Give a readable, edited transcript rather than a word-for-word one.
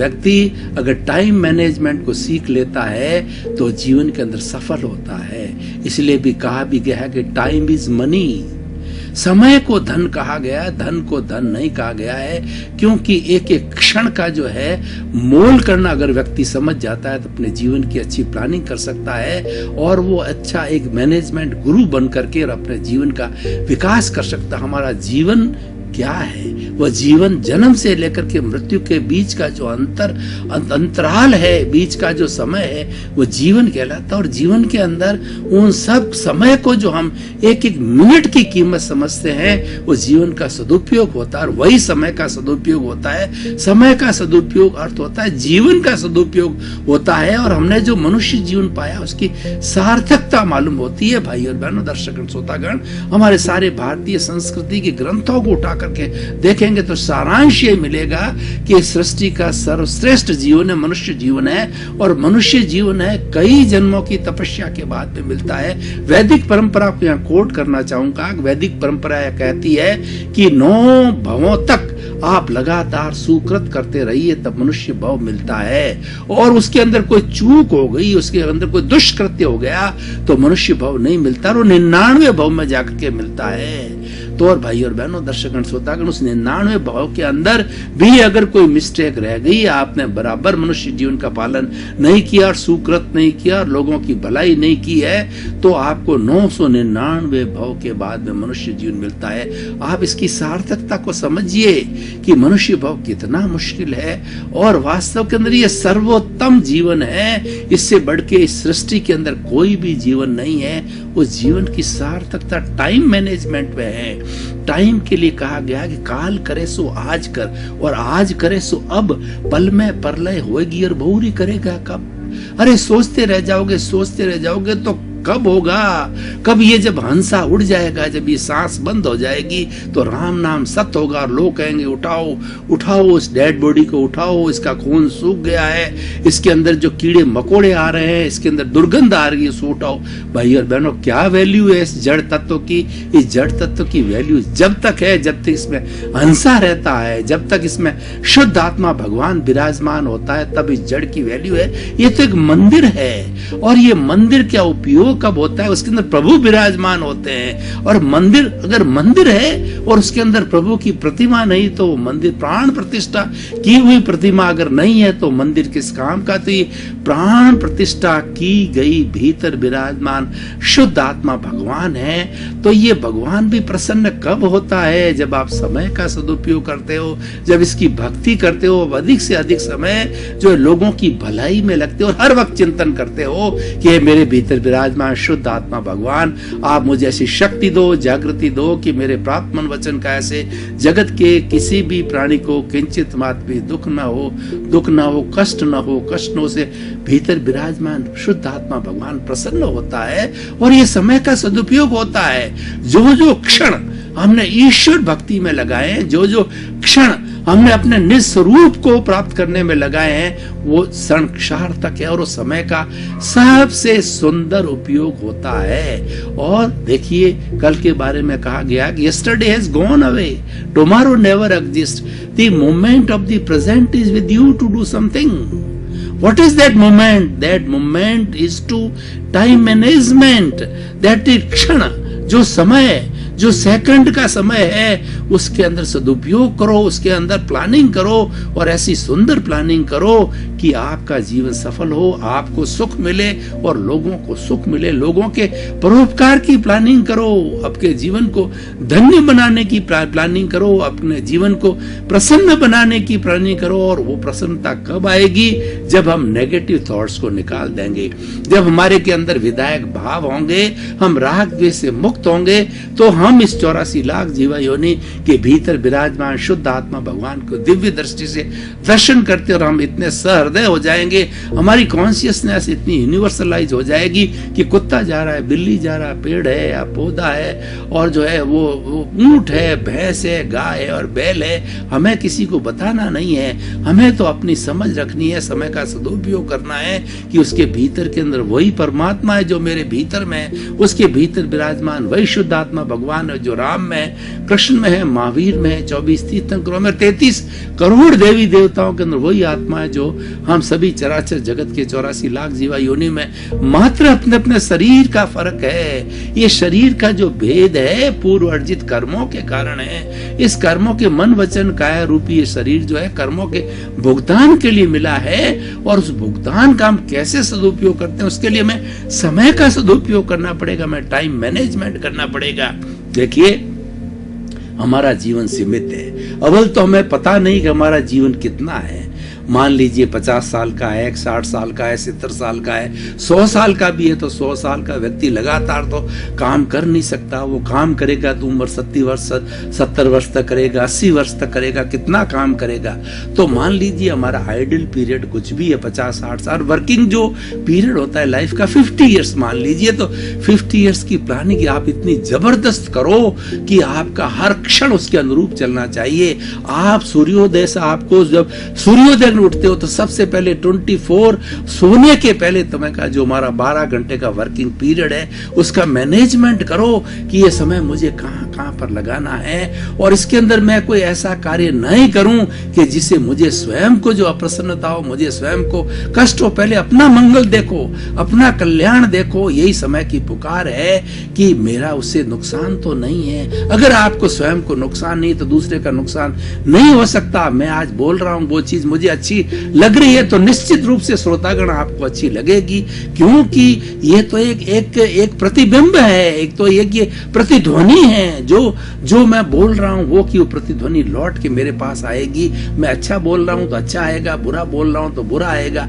व्यक्ति अगर time management को सीख लेता है तो जीवन के अंदर सफल होता है। इसलिए भी कहा भी गया है कि टाइम इज मनी। समय को धन कहा गया है, धन को धन नहीं कहा गया है, क्योंकि एक एक क्षण का जो है मोल करना अगर व्यक्ति समझ जाता है तो अपने जीवन की अच्छी प्लानिंग कर सकता है और वो अच्छा एक मैनेजमेंट गुरु बन करके और अपने जीवन का विकास कर सकता है। हमारा जीवन क्या है? वह जीवन जन्म से लेकर के मृत्यु के बीच का जो अंतराल है, बीच का जो समय है, वो जीवन कहलाता है। और जीवन के अंदर उन सब समय को जो हम एक एक मिनट की कीमत समझते हैं, वो जीवन का सदुपयोग होता है। और वही समय का सदुपयोग होता है। समय का सदुपयोग अर्थ होता है जीवन का सदुपयोग होता है। और हमने जो मनुष्य जीवन पाया उसकी सार्थकता मालूम होती है। भाई और बहनों, दर्शकगण, श्रोतागण, हमारे सारे भारतीय संस्कृति के ग्रंथों को उठा करके देखेंगे तो सारांश ये मिलेगा कि सृष्टि का सर्वश्रेष्ठ जीवन है, मनुष्य जीवन है। और मनुष्य जीवन है कई जन्मों की तपस्या के बाद में मिलता है। वैदिक परंपरा को यहाँ कोट करना चाहूंगा। वैदिक परंपरा यह कहती है कि 9 भवों तक आप लगातार सुकृत करते रहिए तब मनुष्य भव मिलता है। और उसके अंदर कोई चूक हो गई, उसके अंदर कोई दुष्कृत्य हो गया तो मनुष्य भव नहीं मिलता, और 99 भव में जाकर के मिलता है। तो और भाई और बहनों, दर्शकगण, श्रोतागण, उस 99 भाव के अंदर भी अगर कोई मिस्टेक रह गई, आपने बराबर मनुष्य जीवन का पालन नहीं किया और सुकृत नहीं किया और लोगों की भलाई नहीं की है, तो आपको 999 भाव के बाद में मनुष्य जीवन मिलता है। आप इसकी सार्थकता को समझिए कि मनुष्य भाव कितना मुश्किल है और वास्तव के अंदर ये सर्वोत्तम जीवन है। इससे बढ़ के इस सृष्टि के अंदर कोई भी जीवन नहीं है। उस जीवन की सार्थकता टाइम मैनेजमेंट में है। टाइम के लिए कहा गया कि काल करे सो आज कर और आज करे सो अब, पल में परलय होगी और बहुरी करेगा कब। अरे सोचते रह जाओगे तो कब होगा? कब ये जब हंसा उड़ जाएगा, जब ये सांस बंद हो जाएगी तो राम नाम सत्य होगा और लोग कहेंगे उठाओ उठाओ उस डेड बॉडी को उठाओ, इसका खून सूख गया है, इसके अंदर जो कीड़े मकोड़े आ रहे हैं, इसके अंदर दुर्गंध आ रही है, उसको उठाओ। भाई और बहनों, क्या वैल्यू है इस जड़ तत्व की? इस जड़ तत्व की वैल्यू जब तक है, जब तक इसमें हंसा रहता है, जब तक इसमें शुद्ध आत्मा भगवान विराजमान होता है, तब इस जड़ की वैल्यू है। ये तो एक मंदिर है और ये मंदिर क्या उपयोग कब होता है? उसके अंदर प्रभु विराजमान होते हैं। और मंदिर अगर मंदिर है और उसके अंदर प्रभु की प्रतिमा नहीं तो मंदिर, प्राण प्रतिष्ठा की हुई प्रतिमा अगर नहीं है तो मंदिर किस काम का? तो ये प्राण प्रतिष्ठा की गई भीतर विराजमान शुद्ध आत्मा भगवान है। तो ये भगवान भी प्रसन्न कब होता है? जब आप समय का सदुपयोग करते हो, जब इसकी भक्ति करते हो, अधिक से अधिक समय जो लोगों की भलाई में लगते हो और हर वक्त चिंतन करते हो कि मेरे भीतर विराजमान शुद्ध आत्मा भगवान, आप मुझे ऐसी शक्ति दो, जागृति दो कि मेरे प्राप्त मन वचन का ऐसे जगत के किसी भी प्राणी को किंचित मात्र भी दुख न हो, कष्ट न हो से भीतर विराजमान शुद्ध आत्मा भगवान प्रसन्न होता है। और ये समय का सदुपयोग होता है। जो जो क्षण हमने ईश्वर भक्ति में लगाए हैं, जो जो क्षण हमने अपने निज स्वरूप को प्राप्त करने में लगाए हैं, वो क्षण सार्थक है और उस समय का सबसे सुंदर उपयोग होता है। और देखिए, कल के बारे में कहा गया कि yesterday has gone away, tomorrow never exists, the moment of the present is with you to do something. What is that moment? That moment is to time management. That is क्षण, जो समय, जो सेकंड का समय है, उसके अंदर सदुपयोग करो, उसके अंदर प्लानिंग करो और ऐसी सुंदर प्लानिंग करो कि आपका जीवन सफल हो, आपको सुख मिले और लोगों को सुख मिले। लोगों के परोपकार की प्लानिंग करो, अपने जीवन को धन्य बनाने की प्लानिंग करो, अपने जीवन को प्रसन्न बनाने की प्लानिंग करो। और वो प्रसन्नता कब आएगी? जब हम नेगेटिव थॉट्स को निकाल देंगे, जब हमारे के अंदर विधायक भाव होंगे, हम राग द्वेष से मुक्त होंगे, तो हम इस 84 लाख जीवा योनि के भीतर विराजमान शुद्ध आत्मा भगवान को दिव्य दृष्टि से दर्शन करते और हम इतने सहृदय हो जाएंगे, हमारी कॉन्शियसनेस इतनी यूनिवर्सलाइज हो जाएगी कि कुत्ता जा रहा है, बिल्ली जा रहा है, पेड़ है या पौधा है और जो है वो ऊंट है, भैंस है, गाय है और बैल है, हमें किसी को बताना नहीं है। हमें तो अपनी समझ रखनी है, समय का सदुपयोग करना है कि उसके भीतर के अंदर वही परमात्मा है जो मेरे भीतर में, उसके भीतर विराजमान वही शुद्ध आत्मा भगवान भगवान है, जो राम में है, कृष्ण में है, महावीर में है, 24 तीर्थंकरों में, 33 करोड़ देवी देवताओं के अंदर वही आत्मा है जो हम सभी चराचर जगत के 84 लाख जीवा योनि में, मात्र अपने अपने शरीर का फर्क है। ये शरीर का जो भेद है पूर्व अर्जित कर्मों के कारण है। इस कर्मों के मन वचन काया रूपी ये शरीर जो है कर्मों के भुगतान के लिए मिला है, और उस भुगतान का हम कैसे सदुपयोग करते हैं उसके लिए हमें समय का सदुपयोग करना पड़ेगा, हमें टाइम मैनेजमेंट करना पड़ेगा। देखिए, हमारा जीवन सीमित है। अव्वल तो हमें पता नहीं कि हमारा जीवन कितना है। मान लीजिए 50 साल का है, 60 साल का है, 70 साल का है, 100 साल का भी है, तो 100 साल का व्यक्ति लगातार तो काम कर नहीं सकता। वो काम करेगा तो उम्र 70 वर्ष तक करेगा, 80 वर्ष तक करेगा, कितना काम करेगा। तो मान लीजिए हमारा आइडल पीरियड कुछ भी है 50-60 साल, वर्किंग जो पीरियड होता है लाइफ का 50 ईयर्स मान लीजिए, तो 50 ईयर्स की प्लानिंग आप इतनी जबरदस्त करो कि आपका हर क्षण उसके अनुरूप चलना चाहिए। आप सूर्योदय से, आपको जब सूर्योदय उठते हो तो सबसे पहले 24 सोने के पहले तुम्हें का जो हमारा 12 घंटे का वर्किंग पीरियड है उसका मैनेजमेंट करो कि ये समय मुझे कहां पर लगाना है, और इसके अंदर मैं कोई ऐसा कार्य नहीं करूं कि जिससे मुझे स्वयं को जो अप्रसन्नता हो, मुझे स्वयं को कष्ट हो। पहले अपना मंगल देखो, अपना कल्याण देखो। यही समय की पुकार है कि मेरा उससे नुकसान तो नहीं है। अगर आपको स्वयं को नुकसान नहीं तो दूसरे का नुकसान नहीं हो सकता। मैं आज बोल रहा हूं वो चीज मुझे अच्छी लग रही है तो निश्चित रूप से श्रोतागण आपको अच्छी लगेगी, क्योंकि ये तो एक प्रतिबिंब है, एक तो ये प्रतिध्वनि है। जो मैं बोल रहा हूं वो प्रतिध्वनि लौट के मेरे पास आएगी। मैं अच्छा बोल रहा हूं तो अच्छा आएगा, बुरा बोल रहा हूं तो बुरा आएगा।